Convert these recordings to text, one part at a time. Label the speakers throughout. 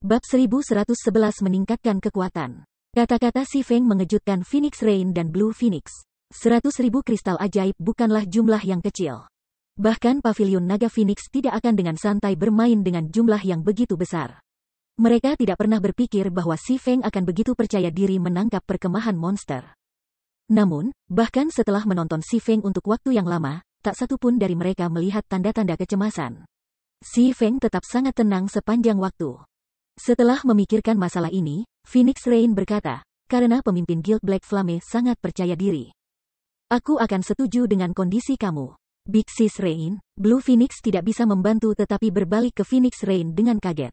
Speaker 1: Bab 1111 meningkatkan kekuatan. Kata-kata Si Feng mengejutkan Phoenix Rain dan Blue Phoenix. 100.000 kristal ajaib bukanlah jumlah yang kecil. Bahkan pavilion naga Phoenix tidak akan dengan santai bermain dengan jumlah yang begitu besar. Mereka tidak pernah berpikir bahwa Si Feng akan begitu percaya diri menangkap perkemahan monster. Namun, bahkan setelah menonton Si Feng untuk waktu yang lama, tak satu pun dari mereka melihat tanda-tanda kecemasan. Si Feng tetap sangat tenang sepanjang waktu. Setelah memikirkan masalah ini, Phoenix Rain berkata, karena pemimpin Guild Black Flame sangat percaya diri. Aku akan setuju dengan kondisi kamu. Big Sis Rain, Blue Phoenix tidak bisa membantu tetapi berbalik ke Phoenix Rain dengan kaget.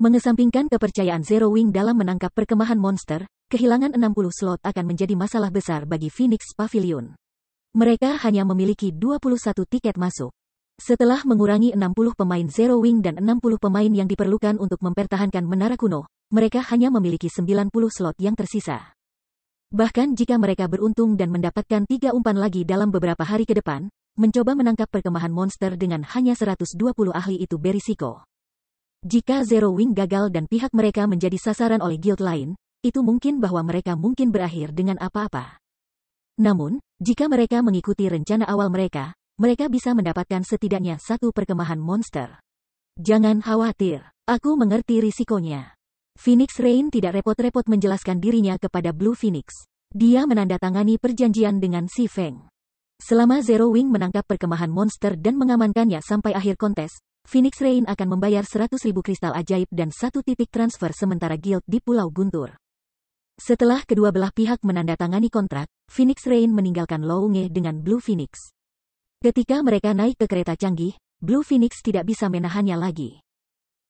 Speaker 1: Mengesampingkan kepercayaan Zero Wing dalam menangkap perkemahan monster, kehilangan 60 slot akan menjadi masalah besar bagi Phoenix Pavilion. Mereka hanya memiliki 21 tiket masuk. Setelah mengurangi 60 pemain Zero Wing dan 60 pemain yang diperlukan untuk mempertahankan menara kuno, mereka hanya memiliki 90 slot yang tersisa. Bahkan jika mereka beruntung dan mendapatkan 3 umpan lagi dalam beberapa hari ke depan, mencoba menangkap perkemahan monster dengan hanya 120 ahli itu berisiko. Jika Zero Wing gagal dan pihak mereka menjadi sasaran oleh guild lain, itu mungkin bahwa mereka mungkin berakhir dengan apa-apa. Namun, jika mereka mengikuti rencana awal mereka bisa mendapatkan setidaknya 1 perkemahan monster. Jangan khawatir, aku mengerti risikonya. Phoenix Rain tidak repot-repot menjelaskan dirinya kepada Blue Phoenix. Dia menandatangani perjanjian dengan Si Feng. Selama Zero Wing menangkap perkemahan monster dan mengamankannya sampai akhir kontes, Phoenix Rain akan membayar 100.000 kristal ajaib dan 1 titik transfer sementara guild di Pulau Guntur. Setelah kedua belah pihak menandatangani kontrak, Phoenix Rain meninggalkan Lounge dengan Blue Phoenix. Ketika mereka naik ke kereta canggih, Blue Phoenix tidak bisa menahannya lagi.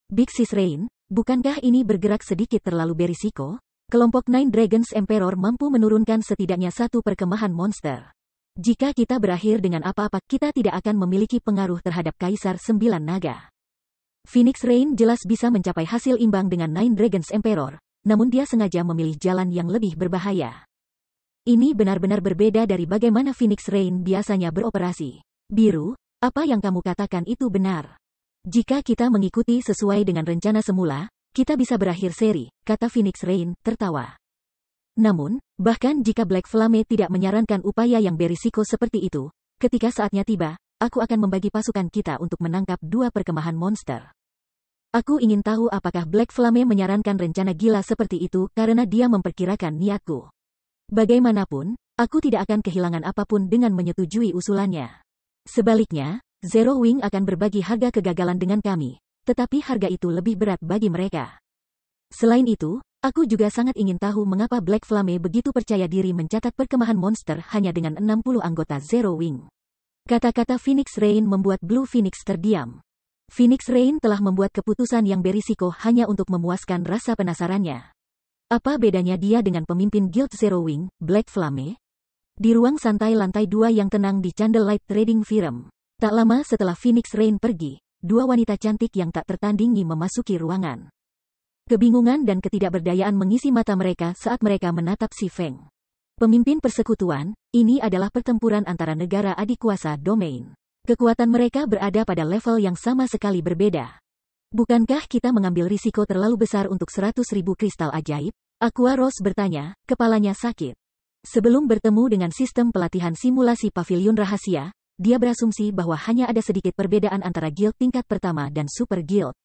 Speaker 1: Big Sis Rain, bukankah ini bergerak sedikit terlalu berisiko? Kelompok Nine Dragons Emperor mampu menurunkan setidaknya 1 perkemahan monster. Jika kita berakhir dengan apa-apa, kita tidak akan memiliki pengaruh terhadap Kaisar 9 Naga. Phoenix Rain jelas bisa mencapai hasil imbang dengan Nine Dragons Emperor, namun dia sengaja memilih jalan yang lebih berbahaya. Ini benar-benar berbeda dari bagaimana Phoenix Rain biasanya beroperasi. Biru, apa yang kamu katakan itu benar. Jika kita mengikuti sesuai dengan rencana semula, kita bisa berakhir seri, kata Phoenix Rain, tertawa. Namun, bahkan jika Black Flame tidak menyarankan upaya yang berisiko seperti itu, ketika saatnya tiba, aku akan membagi pasukan kita untuk menangkap 2 perkemahan monster. Aku ingin tahu apakah Black Flame menyarankan rencana gila seperti itu karena dia memperkirakan niatku. Bagaimanapun, aku tidak akan kehilangan apapun dengan menyetujui usulannya. Sebaliknya, Zero Wing akan berbagi harga kegagalan dengan kami, tetapi harga itu lebih berat bagi mereka. Selain itu, aku juga sangat ingin tahu mengapa Black Flame begitu percaya diri mencatat perkemahan monster hanya dengan 60 anggota Zero Wing. Kata-kata Phoenix Rain membuat Blue Phoenix terdiam. Phoenix Rain telah membuat keputusan yang berisiko hanya untuk memuaskan rasa penasarannya. Apa bedanya dia dengan pemimpin Guild Zero Wing, Black Flame? Di ruang santai lantai 2 yang tenang di Candlelight Trading Firm. Tak lama setelah Phoenix Rain pergi, 2 wanita cantik yang tak tertandingi memasuki ruangan. Kebingungan dan ketidakberdayaan mengisi mata mereka saat mereka menatap Si Feng. Pemimpin persekutuan, ini adalah pertempuran antara negara adikuasa domain. Kekuatan mereka berada pada level yang sama sekali berbeda. Bukankah kita mengambil risiko terlalu besar untuk 100.000 kristal ajaib? Aqua Rose bertanya, kepalanya sakit. Sebelum bertemu dengan sistem pelatihan simulasi pavilion rahasia, dia berasumsi bahwa hanya ada sedikit perbedaan antara guild tingkat pertama dan super guild.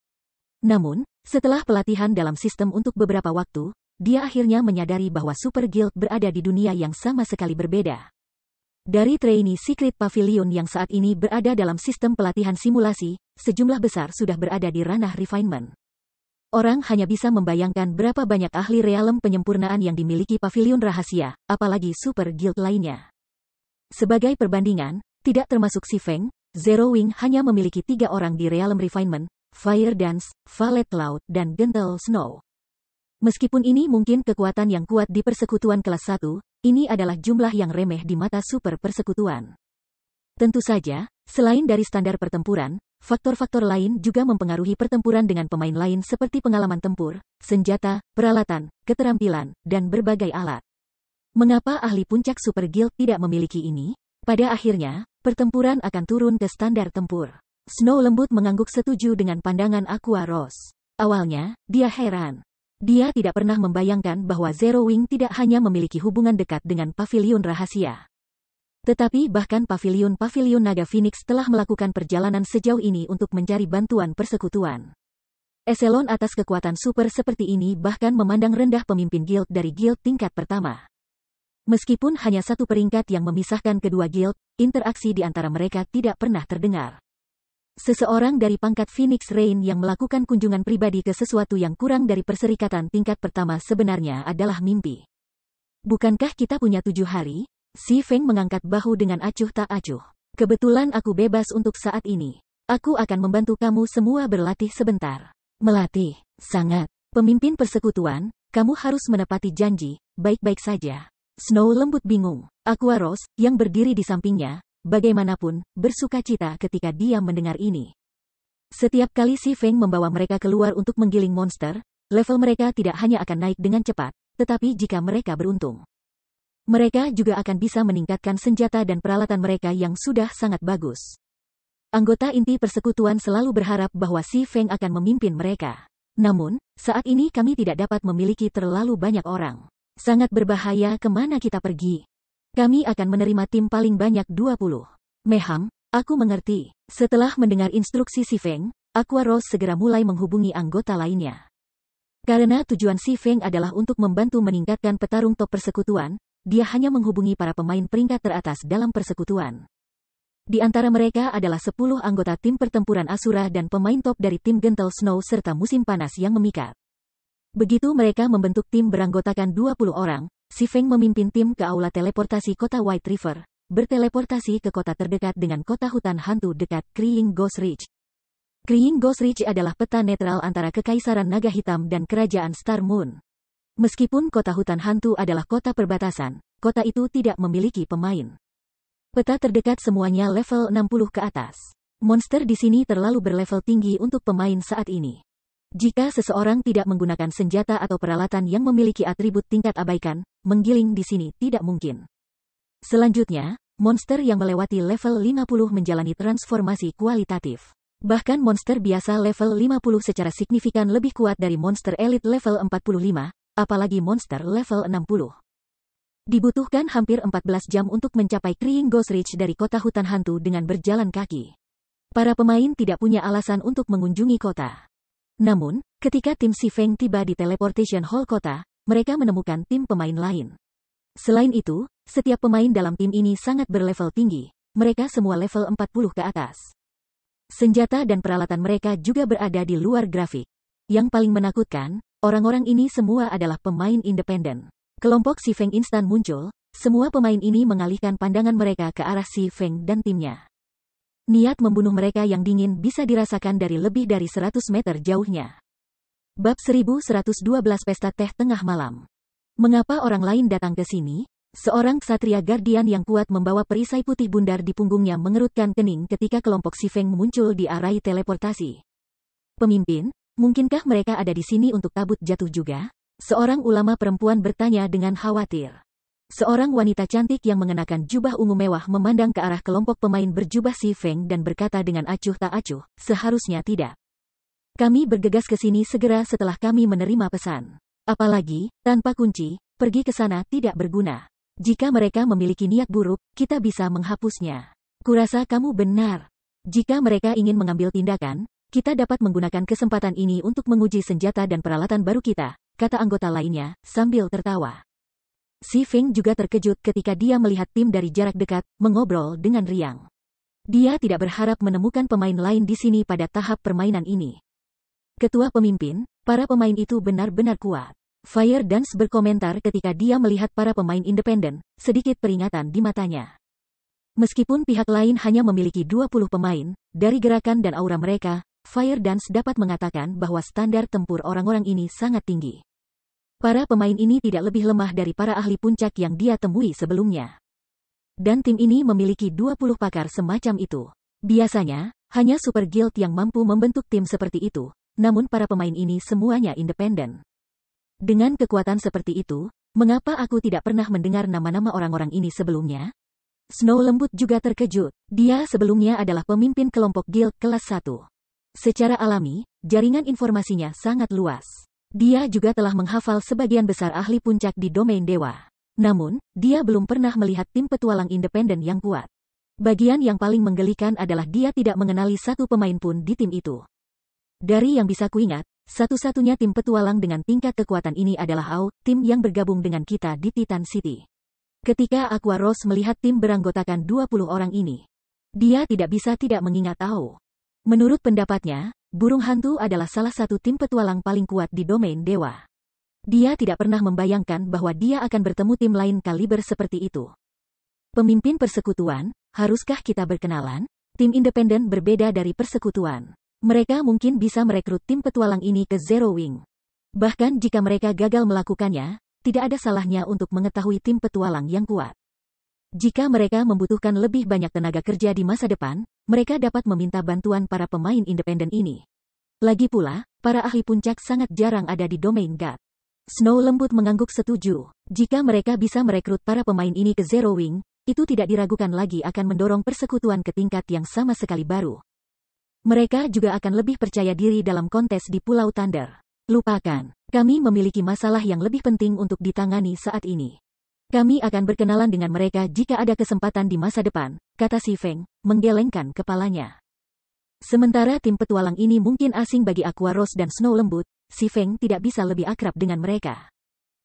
Speaker 1: Namun, setelah pelatihan dalam sistem untuk beberapa waktu, dia akhirnya menyadari bahwa super guild berada di dunia yang sama sekali berbeda. Dari trainee Secret Pavilion yang saat ini berada dalam sistem pelatihan simulasi, sejumlah besar sudah berada di ranah refinement. Orang hanya bisa membayangkan berapa banyak ahli realem penyempurnaan yang dimiliki pavilion rahasia, apalagi super guild lainnya. Sebagai perbandingan, tidak termasuk Si Feng, Zero Wing hanya memiliki 3 orang di realem refinement, Fire Dance, Violet Cloud, dan Gentle Snow. Meskipun ini mungkin kekuatan yang kuat di persekutuan kelas 1, ini adalah jumlah yang remeh di mata super persekutuan. Tentu saja, selain dari standar pertempuran, faktor-faktor lain juga mempengaruhi pertempuran dengan pemain lain seperti pengalaman tempur, senjata, peralatan, keterampilan, dan berbagai alat. Mengapa ahli puncak super guild tidak memiliki ini? Pada akhirnya, pertempuran akan turun ke standar tempur. Snow lembut mengangguk setuju dengan pandangan Aqua Rose. Awalnya, dia heran. Dia tidak pernah membayangkan bahwa Zero Wing tidak hanya memiliki hubungan dekat dengan paviliun rahasia. Tetapi bahkan paviliun-paviliun Naga Phoenix telah melakukan perjalanan sejauh ini untuk mencari bantuan persekutuan. Eselon atas kekuatan super seperti ini bahkan memandang rendah pemimpin guild dari guild tingkat pertama. Meskipun hanya satu peringkat yang memisahkan kedua guild, interaksi di antara mereka tidak pernah terdengar. Seseorang dari pangkat Phoenix Rain yang melakukan kunjungan pribadi ke sesuatu yang kurang dari perserikatan tingkat pertama sebenarnya adalah mimpi. Bukankah kita punya 7 hari? Si Feng mengangkat bahu dengan acuh tak acuh. Kebetulan aku bebas untuk saat ini. Aku akan membantu kamu semua berlatih sebentar. Melatih, sangat. Pemimpin persekutuan, kamu harus menepati janji, baik-baik saja. Snow lembut bingung. Aqua Rose, yang berdiri di sampingnya, bagaimanapun, bersukacita ketika dia mendengar ini. Setiap kali Si Feng membawa mereka keluar untuk menggiling monster, level mereka tidak hanya akan naik dengan cepat, tetapi jika mereka beruntung, mereka juga akan bisa meningkatkan senjata dan peralatan mereka yang sudah sangat bagus. Anggota inti persekutuan selalu berharap bahwa Si Feng akan memimpin mereka. Namun, saat ini kami tidak dapat memiliki terlalu banyak orang. Sangat berbahaya kemana kita pergi. Kami akan menerima tim paling banyak 20. Meham, aku mengerti. Setelah mendengar instruksi Si Feng, Aqua Rose segera mulai menghubungi anggota lainnya. Karena tujuan Si Feng adalah untuk membantu meningkatkan petarung top persekutuan, dia hanya menghubungi para pemain peringkat teratas dalam persekutuan. Di antara mereka adalah 10 anggota tim pertempuran Asura dan pemain top dari tim Gentle Snow serta musim panas yang memikat. Begitu mereka membentuk tim beranggotakan 20 orang, Si Feng memimpin tim ke aula teleportasi kota White River, berteleportasi ke kota terdekat dengan kota hutan hantu dekat Crying Ghost Ridge. Crying Ghost Ridge adalah peta netral antara Kekaisaran Naga Hitam dan Kerajaan Star Moon. Meskipun kota hutan hantu adalah kota perbatasan, kota itu tidak memiliki pemain. Peta terdekat semuanya level 60 ke atas. Monster di sini terlalu berlevel tinggi untuk pemain saat ini. Jika seseorang tidak menggunakan senjata atau peralatan yang memiliki atribut tingkat abaikan, menggiling di sini tidak mungkin. Selanjutnya, monster yang melewati level 50 menjalani transformasi kualitatif. Bahkan monster biasa level 50 secara signifikan lebih kuat dari monster elite level 45, apalagi monster level 60. Dibutuhkan hampir 14 jam untuk mencapai Crying Ghost Ridge dari kota hutan hantu dengan berjalan kaki. Para pemain tidak punya alasan untuk mengunjungi kota. Namun, ketika tim Si Feng tiba di Teleportation Hall kota, mereka menemukan tim pemain lain. Selain itu, setiap pemain dalam tim ini sangat berlevel tinggi. Mereka semua level 40 ke atas. Senjata dan peralatan mereka juga berada di luar grafik. Yang paling menakutkan, orang-orang ini semua adalah pemain independen. Kelompok Si Feng instan muncul, semua pemain ini mengalihkan pandangan mereka ke arah Si Feng dan timnya. Niat membunuh mereka yang dingin bisa dirasakan dari lebih dari 100 meter jauhnya. Bab 1112 Pesta Teh Tengah Malam. Mengapa orang lain datang ke sini? Seorang ksatria guardian yang kuat membawa perisai putih bundar di punggungnya mengerutkan kening ketika kelompok Si Feng muncul di arai teleportasi. Pemimpin, mungkinkah mereka ada di sini untuk tabut jatuh juga? Seorang ulama perempuan bertanya dengan khawatir. Seorang wanita cantik yang mengenakan jubah ungu mewah memandang ke arah kelompok pemain berjubah Si Feng dan berkata dengan acuh tak acuh, seharusnya tidak. Kami bergegas ke sini segera setelah kami menerima pesan. Apalagi, tanpa kunci, pergi ke sana tidak berguna. Jika mereka memiliki niat buruk, kita bisa menghapusnya. Kurasa kamu benar. Jika mereka ingin mengambil tindakan, kita dapat menggunakan kesempatan ini untuk menguji senjata dan peralatan baru kita, kata anggota lainnya, sambil tertawa. Si Feng juga terkejut ketika dia melihat tim dari jarak dekat, mengobrol dengan riang. Dia tidak berharap menemukan pemain lain di sini pada tahap permainan ini. Ketua pemimpin, para pemain itu benar-benar kuat. Fire Dance berkomentar ketika dia melihat para pemain independen, sedikit peringatan di matanya. Meskipun pihak lain hanya memiliki 20 pemain, dari gerakan dan aura mereka, Fire Dance dapat mengatakan bahwa standar tempur orang-orang ini sangat tinggi. Para pemain ini tidak lebih lemah dari para ahli puncak yang dia temui sebelumnya. Dan tim ini memiliki 20 pakar semacam itu. Biasanya, hanya Super Guild yang mampu membentuk tim seperti itu, namun para pemain ini semuanya independen. Dengan kekuatan seperti itu, mengapa aku tidak pernah mendengar nama-nama orang-orang ini sebelumnya? Snow lembut juga terkejut. Dia sebelumnya adalah pemimpin kelompok guild kelas 1. Secara alami, jaringan informasinya sangat luas. Dia juga telah menghafal sebagian besar ahli puncak di domain dewa. Namun, dia belum pernah melihat tim petualang independen yang kuat. Bagian yang paling menggelikan adalah dia tidak mengenali satu pemain pun di tim itu. Dari yang bisa kuingat, satu-satunya tim petualang dengan tingkat kekuatan ini adalah AO, tim yang bergabung dengan kita di Titan City. Ketika Aqua Rose melihat tim beranggotakan 20 orang ini, dia tidak bisa tidak mengingat AO. Menurut pendapatnya, burung hantu adalah salah satu tim petualang paling kuat di domain dewa. Dia tidak pernah membayangkan bahwa dia akan bertemu tim lain kaliber seperti itu. Pemimpin persekutuan, haruskah kita berkenalan? Tim independen berbeda dari persekutuan. Mereka mungkin bisa merekrut tim petualang ini ke Zero Wing. Bahkan jika mereka gagal melakukannya, tidak ada salahnya untuk mengetahui tim petualang yang kuat. Jika mereka membutuhkan lebih banyak tenaga kerja di masa depan, mereka dapat meminta bantuan para pemain independen ini. Lagi pula, para ahli puncak sangat jarang ada di domain God. Snow lembut mengangguk setuju. Jika mereka bisa merekrut para pemain ini ke Zero Wing, itu tidak diragukan lagi akan mendorong persekutuan ke tingkat yang sama sekali baru. Mereka juga akan lebih percaya diri dalam kontes di Pulau Thunder. Lupakan, kami memiliki masalah yang lebih penting untuk ditangani saat ini. Kami akan berkenalan dengan mereka jika ada kesempatan di masa depan, kata Si Feng, menggelengkan kepalanya. Sementara tim petualang ini mungkin asing bagi Aqua Rose dan Snow Lembut, Si Feng tidak bisa lebih akrab dengan mereka.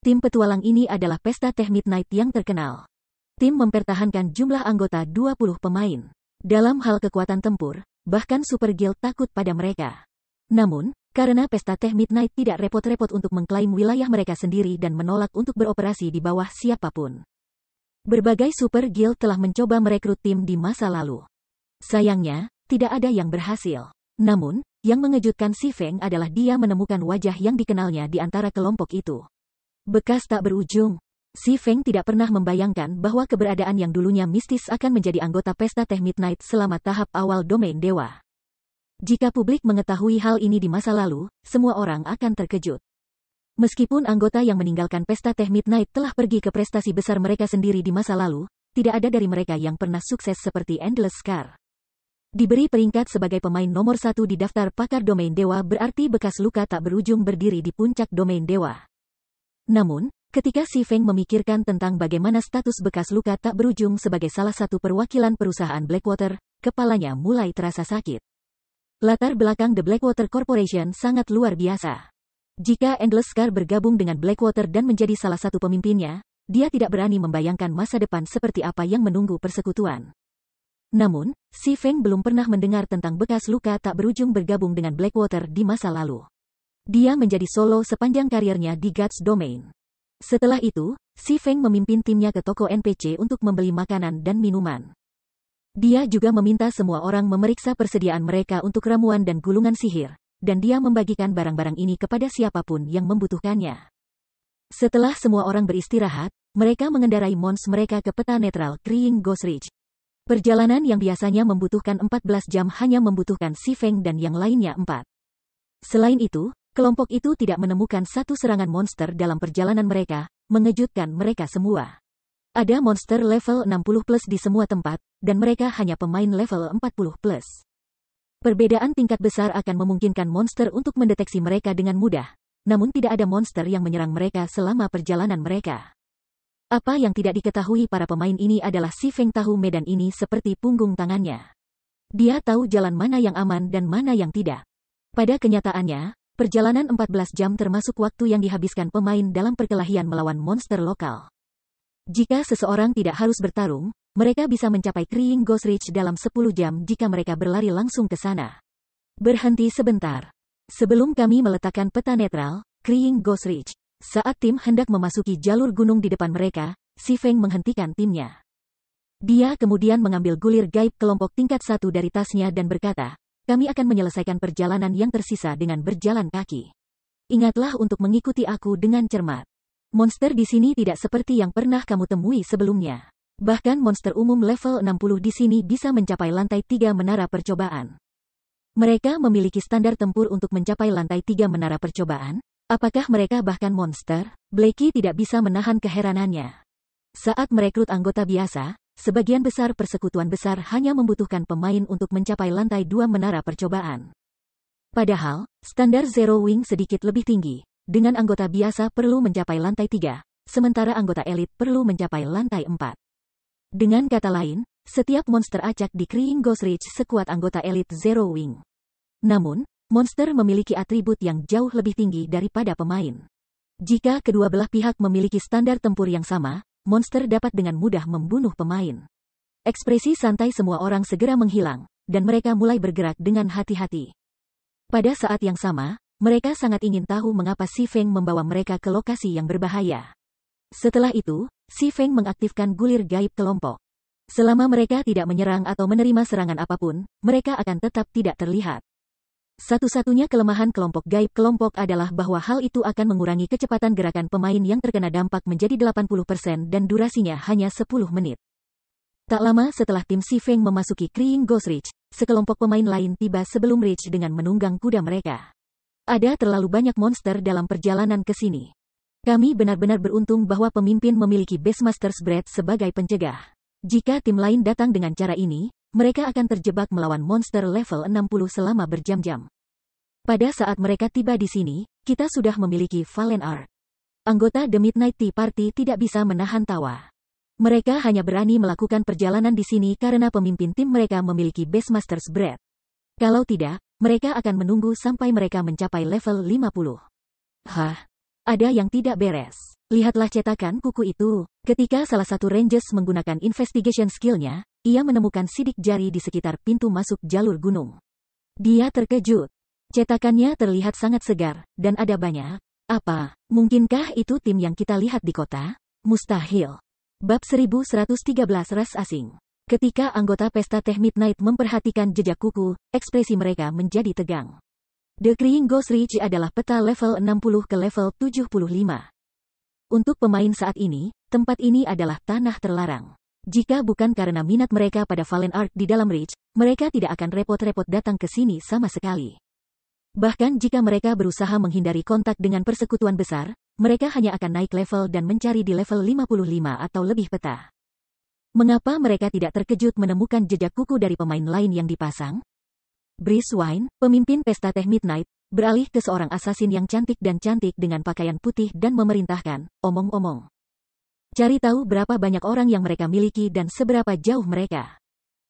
Speaker 1: Tim petualang ini adalah pesta teh Midnight yang terkenal. Tim mempertahankan jumlah anggota 20 pemain. Dalam hal kekuatan tempur, bahkan Super Guild takut pada mereka. Namun, karena pesta teh Midnight tidak repot-repot untuk mengklaim wilayah mereka sendiri dan menolak untuk beroperasi di bawah siapapun. Berbagai Super Guild telah mencoba merekrut tim di masa lalu. Sayangnya, tidak ada yang berhasil. Namun, yang mengejutkan Si Feng adalah dia menemukan wajah yang dikenalnya di antara kelompok itu. Bekas tak berujung. Si Feng tidak pernah membayangkan bahwa keberadaan yang dulunya mistis akan menjadi anggota pesta teh Midnight selama tahap awal domain dewa. Jika publik mengetahui hal ini di masa lalu, semua orang akan terkejut. Meskipun anggota yang meninggalkan pesta teh Midnight telah pergi ke prestasi besar mereka sendiri di masa lalu, tidak ada dari mereka yang pernah sukses seperti Endless Scar. Diberi peringkat sebagai pemain nomor 1 di daftar pakar domain dewa berarti bekas luka tak berujung berdiri di puncak domain dewa. Namun, ketika Si Feng memikirkan tentang bagaimana status bekas luka tak berujung sebagai salah satu perwakilan perusahaan Blackwater, kepalanya mulai terasa sakit. Latar belakang The Blackwater Corporation sangat luar biasa. Jika Endless Scar bergabung dengan Blackwater dan menjadi salah satu pemimpinnya, dia tidak berani membayangkan masa depan seperti apa yang menunggu persekutuan. Namun, Si Feng belum pernah mendengar tentang bekas luka tak berujung bergabung dengan Blackwater di masa lalu. Dia menjadi solo sepanjang karirnya di God's Domain. Setelah itu, Si Feng memimpin timnya ke toko NPC untuk membeli makanan dan minuman. Dia juga meminta semua orang memeriksa persediaan mereka untuk ramuan dan gulungan sihir, dan dia membagikan barang-barang ini kepada siapapun yang membutuhkannya. Setelah semua orang beristirahat, mereka mengendarai Mons mereka ke peta netral Crying Ghost Ridge. Perjalanan yang biasanya membutuhkan 14 jam hanya membutuhkan Si Feng dan yang lainnya 4. Selain itu, kelompok itu tidak menemukan satu serangan monster dalam perjalanan mereka, mengejutkan mereka semua. Ada monster level 60+ di semua tempat, dan mereka hanya pemain level 40+. Perbedaan tingkat besar akan memungkinkan monster untuk mendeteksi mereka dengan mudah, namun tidak ada monster yang menyerang mereka selama perjalanan mereka. Apa yang tidak diketahui para pemain ini adalah Si Feng tahu medan ini seperti punggung tangannya. Dia tahu jalan mana yang aman dan mana yang tidak. Pada kenyataannya, perjalanan 14 jam termasuk waktu yang dihabiskan pemain dalam perkelahian melawan monster lokal. Jika seseorang tidak harus bertarung, mereka bisa mencapai Crying Ghost Ridge dalam 10 jam jika mereka berlari langsung ke sana. Berhenti sebentar. Sebelum kami meletakkan peta netral, Crying Ghost Ridge. Saat tim hendak memasuki jalur gunung di depan mereka, Si Feng menghentikan timnya. Dia kemudian mengambil gulir gaib kelompok tingkat 1 dari tasnya dan berkata, "Kami akan menyelesaikan perjalanan yang tersisa dengan berjalan kaki. Ingatlah untuk mengikuti aku dengan cermat. Monster di sini tidak seperti yang pernah kamu temui sebelumnya. Bahkan monster umum level 60 di sini bisa mencapai lantai 3 menara percobaan. Mereka memiliki standar tempur untuk mencapai lantai 3 menara percobaan. Apakah mereka bahkan monster?" Blackie tidak bisa menahan keheranannya. Saat merekrut anggota biasa, sebagian besar persekutuan besar hanya membutuhkan pemain untuk mencapai lantai 2 menara percobaan. Padahal, standar Zero Wing sedikit lebih tinggi. Dengan anggota biasa perlu mencapai lantai 3, sementara anggota elit perlu mencapai lantai 4. Dengan kata lain, setiap monster acak di Crying Ghost Ridge sekuat anggota elit Zero Wing. Namun, monster memiliki atribut yang jauh lebih tinggi daripada pemain. Jika kedua belah pihak memiliki standar tempur yang sama, monster dapat dengan mudah membunuh pemain. Ekspresi santai semua orang segera menghilang, dan mereka mulai bergerak dengan hati-hati. Pada saat yang sama, mereka sangat ingin tahu mengapa Si Feng membawa mereka ke lokasi yang berbahaya. Setelah itu, Si Feng mengaktifkan gulir gaib kelompok. Selama mereka tidak menyerang atau menerima serangan apapun, mereka akan tetap tidak terlihat. Satu-satunya kelemahan kelompok gaib kelompok adalah bahwa hal itu akan mengurangi kecepatan gerakan pemain yang terkena dampak menjadi 80% dan durasinya hanya 10 menit. Tak lama setelah tim Si Feng memasuki Crying Ghost Ridge, sekelompok pemain lain tiba sebelum Ridge dengan menunggang kuda mereka. Ada terlalu banyak monster dalam perjalanan ke sini. Kami benar-benar beruntung bahwa pemimpin memiliki Beastmaster's Breath sebagai pencegah. Jika tim lain datang dengan cara ini, mereka akan terjebak melawan monster level 60 selama berjam-jam. Pada saat mereka tiba di sini, kita sudah memiliki Valen Art. Anggota The Midnight Tea Party tidak bisa menahan tawa. Mereka hanya berani melakukan perjalanan di sini karena pemimpin tim mereka memiliki Beastmaster's Breath. Kalau tidak, mereka akan menunggu sampai mereka mencapai level 50. Hah? Ada yang tidak beres. Lihatlah cetakan kuku itu. Ketika salah satu Rangers menggunakan investigation skill-nya, ia menemukan sidik jari di sekitar pintu masuk jalur gunung. Dia terkejut. Cetakannya terlihat sangat segar, dan ada banyak. Apa? Mungkinkah itu tim yang kita lihat di kota? Mustahil. Bab 1113 Ras Asing. Ketika anggota pesta teh Midnight memperhatikan jejak kuku, ekspresi mereka menjadi tegang. The Crying Ghost Ridge adalah peta level 60 ke level 75. Untuk pemain saat ini, tempat ini adalah tanah terlarang. Jika bukan karena minat mereka pada Valen Art di dalam Ridge, mereka tidak akan repot-repot datang ke sini sama sekali. Bahkan jika mereka berusaha menghindari kontak dengan persekutuan besar, mereka hanya akan naik level dan mencari di level 55 atau lebih peta. Mengapa mereka tidak terkejut menemukan jejak kuku dari pemain lain yang dipasang? Briswine, pemimpin pesta teh Midnight, beralih ke seorang asasin yang cantik dengan pakaian putih dan memerintahkan, omong-omong. Cari tahu berapa banyak orang yang mereka miliki dan seberapa jauh mereka.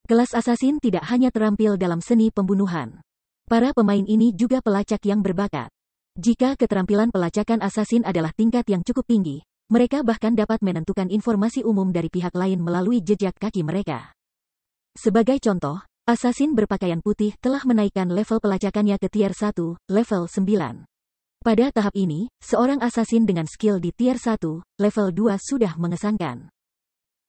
Speaker 1: Kelas asasin tidak hanya terampil dalam seni pembunuhan. Para pemain ini juga pelacak yang berbakat. Jika keterampilan pelacakan asasin adalah tingkat yang cukup tinggi, mereka bahkan dapat menentukan informasi umum dari pihak lain melalui jejak kaki mereka. Sebagai contoh, asasin berpakaian putih telah menaikkan level pelacakannya ke tier 1, level 9. Pada tahap ini, seorang asasin dengan skill di tier 1, level 2 sudah mengesankan.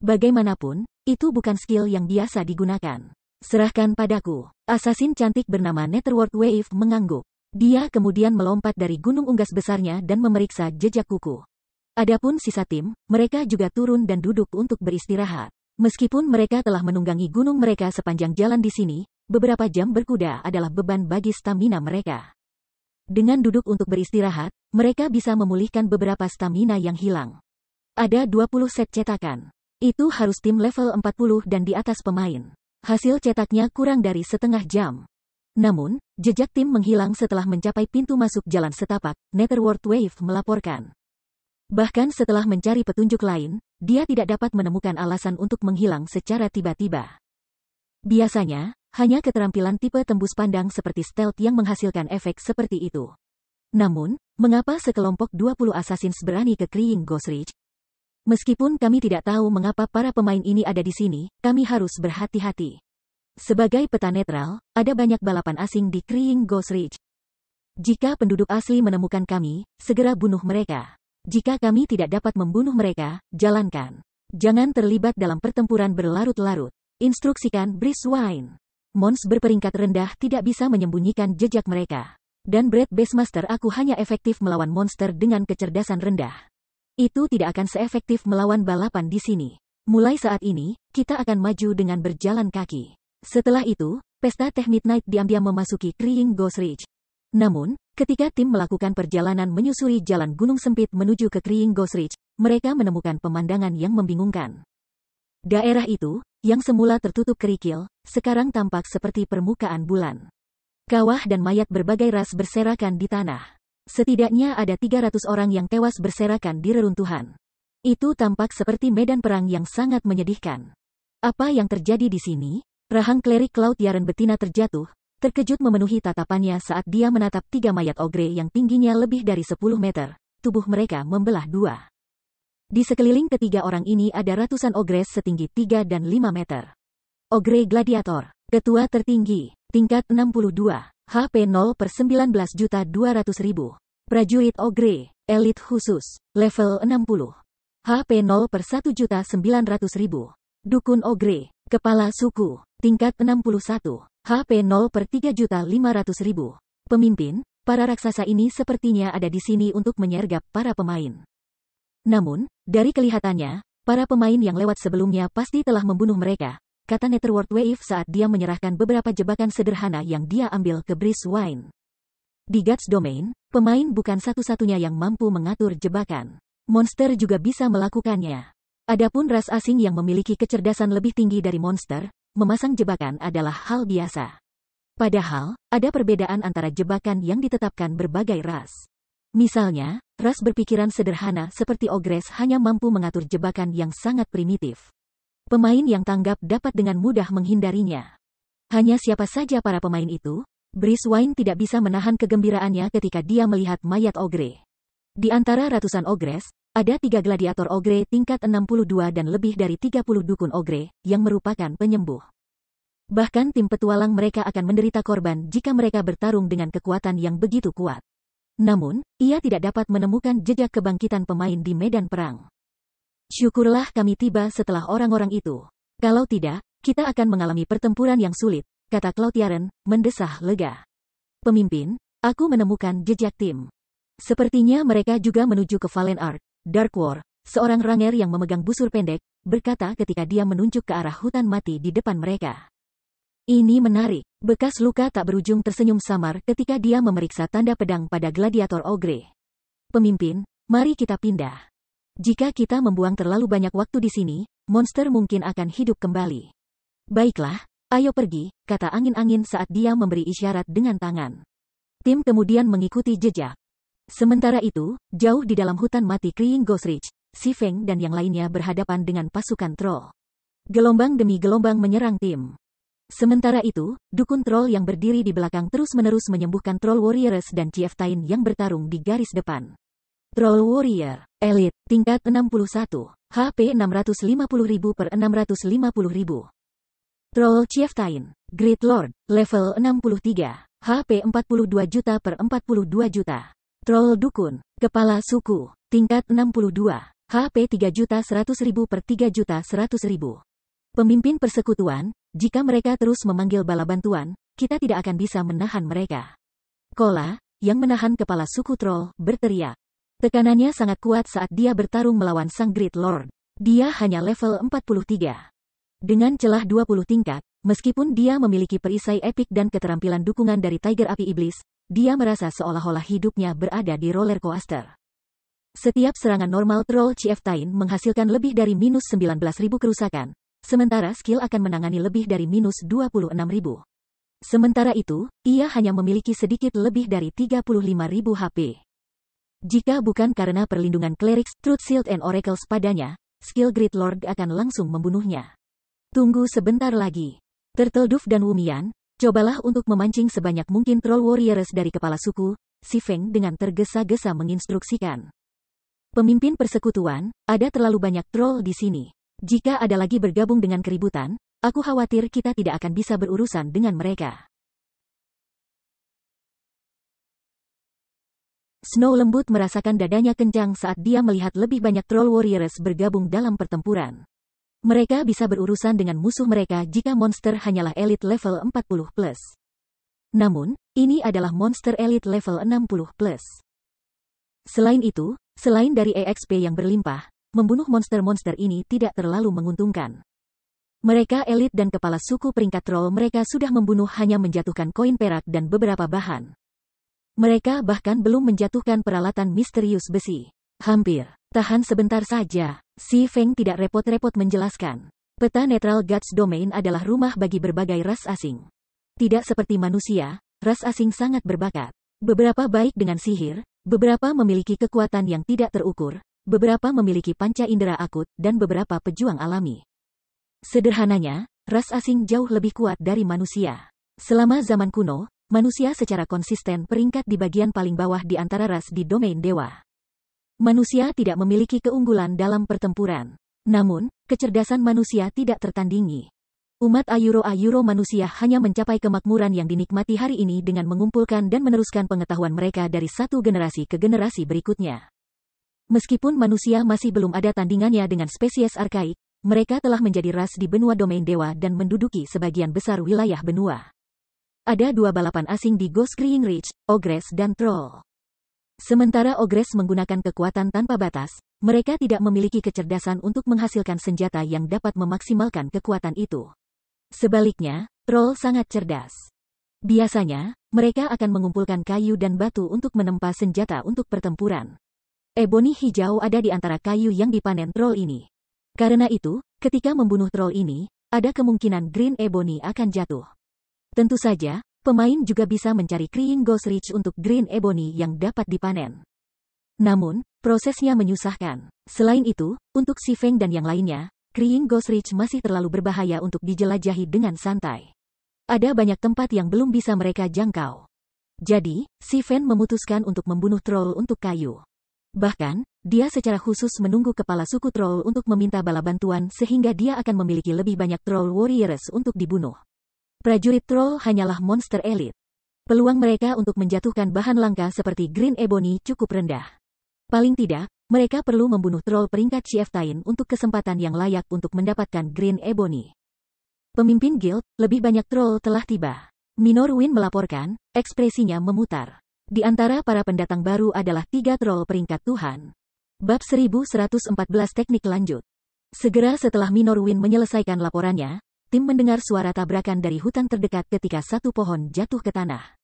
Speaker 1: Bagaimanapun, itu bukan skill yang biasa digunakan. Serahkan padaku. Asasin cantik bernama Netherworld Wave mengangguk. Dia kemudian melompat dari gunung unggas besarnya dan memeriksa jejak kuku. Adapun sisa tim, mereka juga turun dan duduk untuk beristirahat. Meskipun mereka telah menunggangi gunung mereka sepanjang jalan di sini, beberapa jam berkuda adalah beban bagi stamina mereka. Dengan duduk untuk beristirahat, mereka bisa memulihkan beberapa stamina yang hilang. Ada 20 set cetakan. Itu harus tim level 40 dan di atas pemain. Hasil cetaknya kurang dari setengah jam. Namun, jejak tim menghilang setelah mencapai pintu masuk jalan setapak, Netherworld Wave melaporkan. Bahkan setelah mencari petunjuk lain, dia tidak dapat menemukan alasan untuk menghilang secara tiba-tiba. Biasanya, hanya keterampilan tipe tembus pandang seperti stealth yang menghasilkan efek seperti itu. Namun, mengapa sekelompok 20 assassins berani ke Crying Ghost Ridge? Meskipun kami tidak tahu mengapa para pemain ini ada di sini, kami harus berhati-hati. Sebagai peta netral, ada banyak balapan asing di Crying Ghost Ridge. Jika penduduk asli menemukan kami, segera bunuh mereka. Jika kami tidak dapat membunuh mereka, jalankan. Jangan terlibat dalam pertempuran berlarut-larut. Instruksikan Briswine. Mons berperingkat rendah tidak bisa menyembunyikan jejak mereka. Dan Breath Beastmaster aku hanya efektif melawan monster dengan kecerdasan rendah. Itu tidak akan seefektif melawan balapan di sini. Mulai saat ini, kita akan maju dengan berjalan kaki. Setelah itu, pesta teh Midnight diam-diam memasuki Crying Ghost Ridge. Namun, ketika tim melakukan perjalanan menyusuri jalan gunung sempit menuju ke Crying Ghost Ridge, mereka menemukan pemandangan yang membingungkan. Daerah itu, yang semula tertutup kerikil, sekarang tampak seperti permukaan bulan. Kawah dan mayat berbagai ras berserakan di tanah. Setidaknya ada 300 orang yang tewas berserakan di reruntuhan. Itu tampak seperti medan perang yang sangat menyedihkan. Apa yang terjadi di sini? Rahang klerik Cloutiaren betina terjatuh, terkejut memenuhi tatapannya saat dia menatap 3 mayat ogre yang tingginya lebih dari 10 meter. Tubuh mereka membelah 2. Di sekeliling ketiga orang ini ada ratusan ogres setinggi 3 dan 5 meter. Ogre gladiator, ketua tertinggi, tingkat 62, HP 0/19.200.000. Prajurit ogre, elit khusus, level 60. HP 0/1.900.000. Dukun ogre, kepala suku, tingkat 61, HP 0/3.500.000. Pemimpin, para raksasa ini sepertinya ada di sini untuk menyergap para pemain. Namun, dari kelihatannya, para pemain yang lewat sebelumnya pasti telah membunuh mereka, kata Netherworld Wave saat dia menyerahkan beberapa jebakan sederhana yang dia ambil ke Briswine. Di God's Domain, pemain bukan satu-satunya yang mampu mengatur jebakan. Monster juga bisa melakukannya. Adapun ras asing yang memiliki kecerdasan lebih tinggi dari monster, memasang jebakan adalah hal biasa. Padahal, ada perbedaan antara jebakan yang ditetapkan berbagai ras. Misalnya, ras berpikiran sederhana seperti ogres hanya mampu mengatur jebakan yang sangat primitif. Pemain yang tanggap dapat dengan mudah menghindarinya. Hanya siapa saja para pemain itu? Briswine tidak bisa menahan kegembiraannya ketika dia melihat mayat ogre. Di antara ratusan ogres, ada 3 gladiator ogre tingkat 62 dan lebih dari 30 dukun ogre, yang merupakan penyembuh. Bahkan tim petualang mereka akan menderita korban jika mereka bertarung dengan kekuatan yang begitu kuat. Namun, ia tidak dapat menemukan jejak kebangkitan pemain di medan perang. Syukurlah kami tiba setelah orang-orang itu. Kalau tidak, kita akan mengalami pertempuran yang sulit, kata Cloutiaren, mendesah lega. Pemimpin, aku menemukan jejak tim. Sepertinya mereka juga menuju ke Valen Ark, Dark War, seorang ranger yang memegang busur pendek, berkata ketika dia menunjuk ke arah hutan mati di depan mereka. Ini menarik. Bekas luka tak berujung tersenyum samar ketika dia memeriksa tanda pedang pada gladiator ogre. Pemimpin, mari kita pindah. Jika kita membuang terlalu banyak waktu di sini, monster mungkin akan hidup kembali. Baiklah, ayo pergi, kata angin-angin saat dia memberi isyarat dengan tangan. Tim kemudian mengikuti jejak. Sementara itu, jauh di dalam hutan mati Crying Ghost Ridge, Si Feng dan yang lainnya berhadapan dengan pasukan troll. Gelombang demi gelombang menyerang tim. Sementara itu, dukun troll yang berdiri di belakang terus-menerus menyembuhkan troll warriors dan chieftain yang bertarung di garis depan. Troll warrior, elite, tingkat 61, HP 650.000/650.000. Troll chieftain, Great Lord, level 63, HP 42 juta/42 juta. Troll dukun, kepala suku, tingkat 62, HP 3.100.000/3.100.000. Pemimpin persekutuan, jika mereka terus memanggil bala bantuan, kita tidak akan bisa menahan mereka. Kola, yang menahan kepala suku troll, berteriak. Tekanannya sangat kuat saat dia bertarung melawan sang Great Lord. Dia hanya level 43. Dengan celah 20 tingkat, meskipun dia memiliki perisai epik dan keterampilan dukungan dari Tiger Api Iblis, dia merasa seolah-olah hidupnya berada di roller coaster. Setiap serangan normal troll chieftain menghasilkan lebih dari minus 19.000 kerusakan. Sementara skill akan menangani lebih dari minus 26.000. Sementara itu, ia hanya memiliki sedikit lebih dari 35.000 HP. Jika bukan karena perlindungan Clerics, Truth Shield and Oracles padanya, skill Great Lord akan langsung membunuhnya. Tunggu sebentar lagi. Turtledove dan Wumian, cobalah untuk memancing sebanyak mungkin troll warriors dari kepala suku, Si Feng dengan tergesa-gesa menginstruksikan. Pemimpin persekutuan, ada terlalu banyak troll di sini. Jika ada lagi bergabung dengan keributan, aku khawatir kita tidak akan bisa berurusan dengan mereka. Snow lembut merasakan dadanya kencang saat dia melihat lebih banyak troll warriors bergabung dalam pertempuran. Mereka bisa berurusan dengan musuh mereka jika monster hanyalah elite level 40+. Namun, ini adalah monster elite level 60+. Selain itu, selain dari EXP yang berlimpah, membunuh monster-monster ini tidak terlalu menguntungkan. Mereka elit dan kepala suku peringkat troll mereka sudah membunuh hanya menjatuhkan koin perak dan beberapa bahan. Mereka bahkan belum menjatuhkan peralatan misterius besi. Hampir. Tahan sebentar saja. Si Feng tidak repot-repot menjelaskan. Peta netral God's Domain adalah rumah bagi berbagai ras asing. Tidak seperti manusia, ras asing sangat berbakat. Beberapa baik dengan sihir, beberapa memiliki kekuatan yang tidak terukur, beberapa memiliki panca indera akut, dan beberapa pejuang alami. Sederhananya, ras asing jauh lebih kuat dari manusia. Selama zaman kuno, manusia secara konsisten peringkat di bagian paling bawah di antara ras di domain dewa. Manusia tidak memiliki keunggulan dalam pertempuran. Namun, kecerdasan manusia tidak tertandingi. Umat Ayuro manusia hanya mencapai kemakmuran yang dinikmati hari ini dengan mengumpulkan dan meneruskan pengetahuan mereka dari satu generasi ke generasi berikutnya. Meskipun manusia masih belum ada tandingannya dengan spesies arkaik, mereka telah menjadi ras di benua domain dewa dan menduduki sebagian besar wilayah benua. Ada dua balapan asing di Ghostcrying Ridge, Ogres dan Troll. Sementara Ogres menggunakan kekuatan tanpa batas, mereka tidak memiliki kecerdasan untuk menghasilkan senjata yang dapat memaksimalkan kekuatan itu. Sebaliknya, Troll sangat cerdas. Biasanya, mereka akan mengumpulkan kayu dan batu untuk menempa senjata untuk pertempuran. Ebony hijau ada di antara kayu yang dipanen Troll ini. Karena itu, ketika membunuh Troll ini, ada kemungkinan Green Ebony akan jatuh. Tentu saja, pemain juga bisa mencari Crying Ghost Ridge untuk Green Ebony yang dapat dipanen. Namun, prosesnya menyusahkan. Selain itu, untuk Si Feng dan yang lainnya, Crying Ghost Ridge masih terlalu berbahaya untuk dijelajahi dengan santai. Ada banyak tempat yang belum bisa mereka jangkau. Jadi, Si Feng memutuskan untuk membunuh Troll untuk kayu. Bahkan, dia secara khusus menunggu kepala suku Troll untuk meminta bala bantuan sehingga dia akan memiliki lebih banyak Troll Warriors untuk dibunuh. Prajurit Troll hanyalah monster elit. Peluang mereka untuk menjatuhkan bahan langka seperti Green Ebony cukup rendah. Paling tidak, mereka perlu membunuh Troll peringkat Chieftain untuk kesempatan yang layak untuk mendapatkan Green Ebony. Pemimpin guild, lebih banyak Troll telah tiba. Minor Win melaporkan, ekspresinya memutar. Di antara para pendatang baru adalah 3 Troll peringkat Tuhan. Bab 1114 teknik lanjut. Segera setelah Minor Win menyelesaikan laporannya, tim mendengar suara tabrakan dari hutan terdekat ketika satu pohon jatuh ke tanah.